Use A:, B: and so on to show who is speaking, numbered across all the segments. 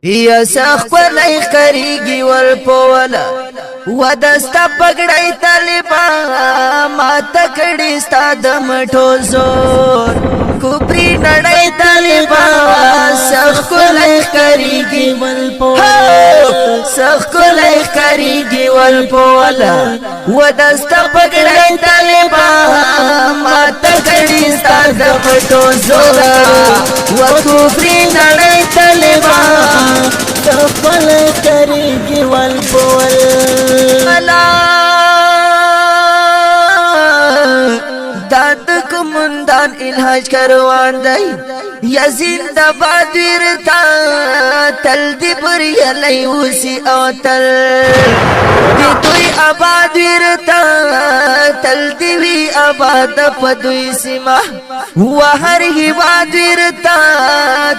A: یا سخ کلی خریگی والپولا ودستا پگڑای طالبان ما تکڑی ستا دمٹو زور کپری نڑای طالبان سخ کلی خریگی والپولا سخ کلی خریگی والپولا ودستا پگڑای طالبان ما تکڑی ستا دمٹو زور وکپری نڑای طالبان
B: تفل کریگی والبول
A: داد کمندان الحاج کروان دی یا زندہ باد ویرتا تل دی بری علی اوسی او تل دی دوی آباد ویرتا تل دی وی آباد پدوی سیما وہر ہی باد ویرتا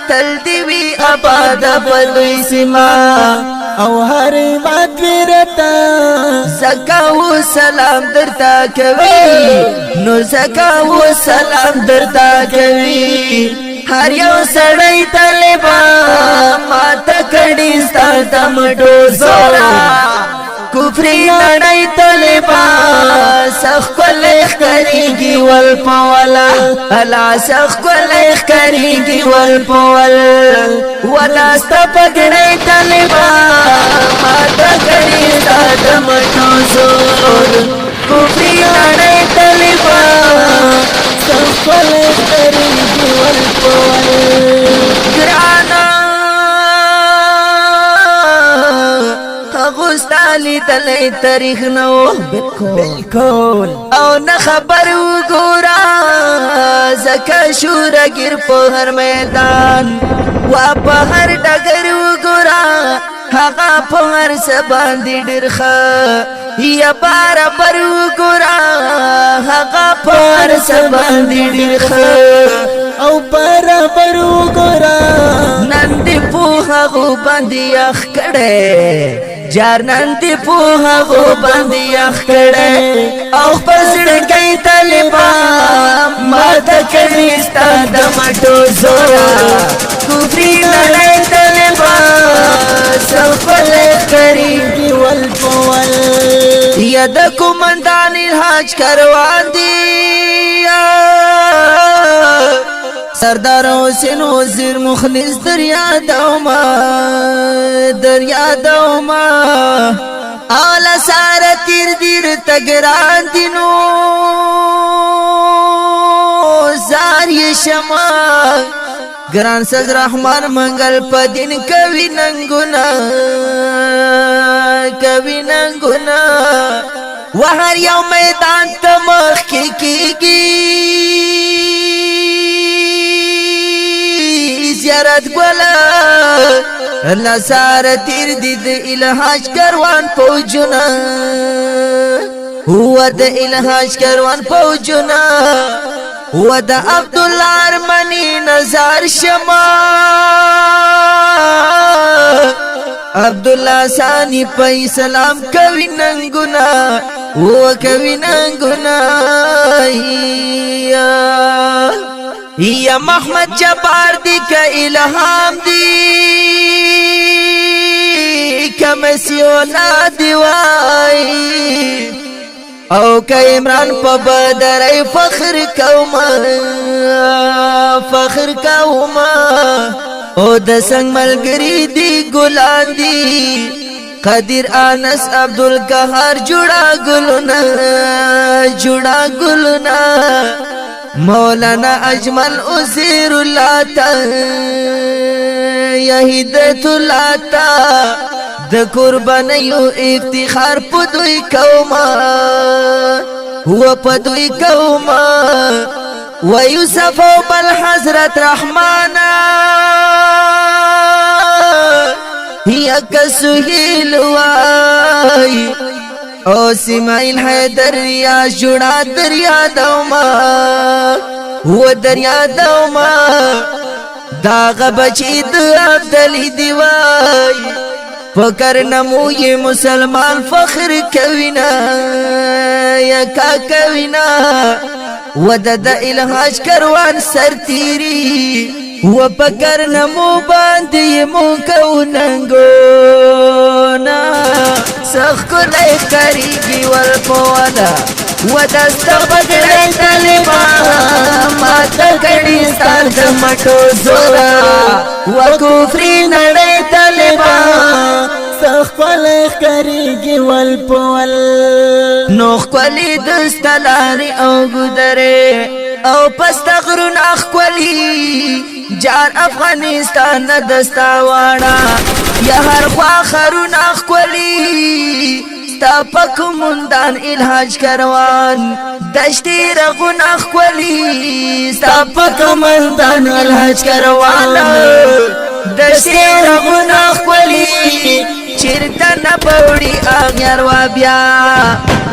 A: تل دی وی آباد پدوی سیما
B: او هر باد ویرتا
A: زکاو سلام درتا کوي نو زکاو سلام درتا کوي هر یو سړی طالبان ما تکړی ستا دمټو زورا کفری نړۍ طالبان سخ کلی خریگی والپولا الا سخ کلی خریگی والپول ولا ستا پګړی طالبان ما تکړی ستا دمټو زور کفری نړۍ طالبان
B: تفل کریگی والبول
A: گرانا غستالی دلی تاریخ نو
B: بالکل
A: او نه خبر وګورا زکه شور گیر په هر میدان وا په هر ډګر وګورا هغه په هر سباندې ډرخه یا برابر وګورا هغه په هر سباندې ډرخه
B: او برابر وګورا
A: نن دی په هغه باندې اخ کړه جار نن دی په هغه باندې اخ کړه او پسړ کای طالبان ما تکړی ستا دمټو زورا کفری نړۍ طالبان سفل کریږي
B: والبول
A: یا د کومندان الحاج کروان دی سردار حسین وزیر مخلص دریا دوما آلا سارا تیر دیر تگران دینو زاری شما گران سز رحمان منگل پا دین کوي ننگونا وهر یو میدان تمخ کی زیارت گولا نصار تیر دید الحاج کروان پوجنا هو د الحاج کروان پوجنا هو د عبدالله ارمنی نظر شما عبدالله ثانی پای سلام کوي ننگونا هو کوي ننگونا یا محمد جبار دی کا الہام دی کمسیونا دیوائی او کا عمران پا بدرائی فخر کوما او د سنگ ملگری دی گلان دی قدیر آنس عبدالقهار جوڑا گلنا مولانا اجمل عزیر اللہ تا یهیدت اللہ تا د قربانیو افتخار پدوی کوما هو پدوی کوما و یوسف و بل حضرت رحمانا یک سهیل وائی او سماعیل حیدر ریاض جوڑا دریا دوما و دریا دوما داغ بچی دو عبدالی دیوائی فکر نموی مسلمان فخر کوینا یکا کوینا و د الحاج کروان سر تیری و پکر نمو باندې مو کو ننګونا سخ کله کریږي ول پوالا و دست پکړې طالبان ماته کړي ستاسو مټو زورا و کفر نړۍ طالبان
B: سخ کله کریږي ول پول
A: نو خپلې دستلاري او ګدره او پستغرون اخولی جار افغانستان دستا واړه یا هر خوا خرون اخولی ستا پک مندان الحاج کروان دشتی رغون اخولی ستا پک مندان الحاج کروان دشتی رغون اخولی چرتا نپوڑی آغیر و بیا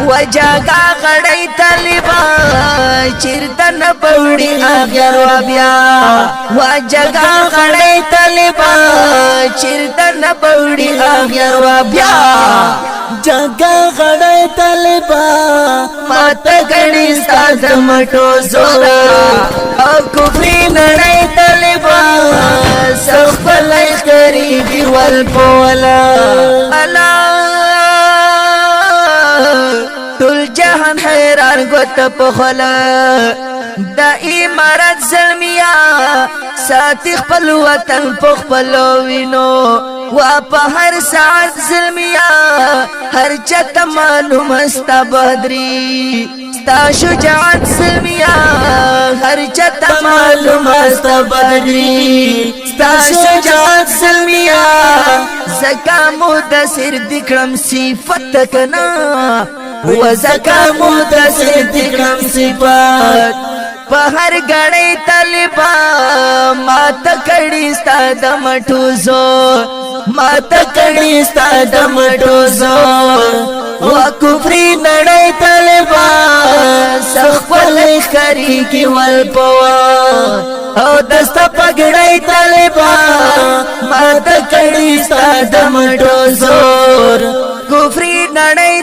A: وجاگا غڑی طالبان چرتا نپوڑی آغیر و بیا وجاگا غڑی طالبان چرتا نپوڑی آغیر و بیا
B: جگہ غړې طالبان
A: ماته کړي ستاسو مټو زورا او کفر نړۍ طالبان سخت لای کریږي ول پولا الله ټول جهان حیران ګوت په خلا د امارات زلمیا ساتي خپل وطن په خپل وینو و په هر ساعت زلمیا هر چت معلوم است بدري ستا شجاعت زلمیا هر چت معلوم است بدري ستا شجاعت زلمیا زکا مدثر دکړم صفت کنا و زکا مدثر دکړم صفت په هر غړې طالبان ماته کړي ستا د مټو زور ماته کړي ستا د مټو زور و کفر نړۍ طالبان سخپل کریږي ول پوا او دست پګړې طالبان ماته کړي ستا د مټو زور کفر نړۍ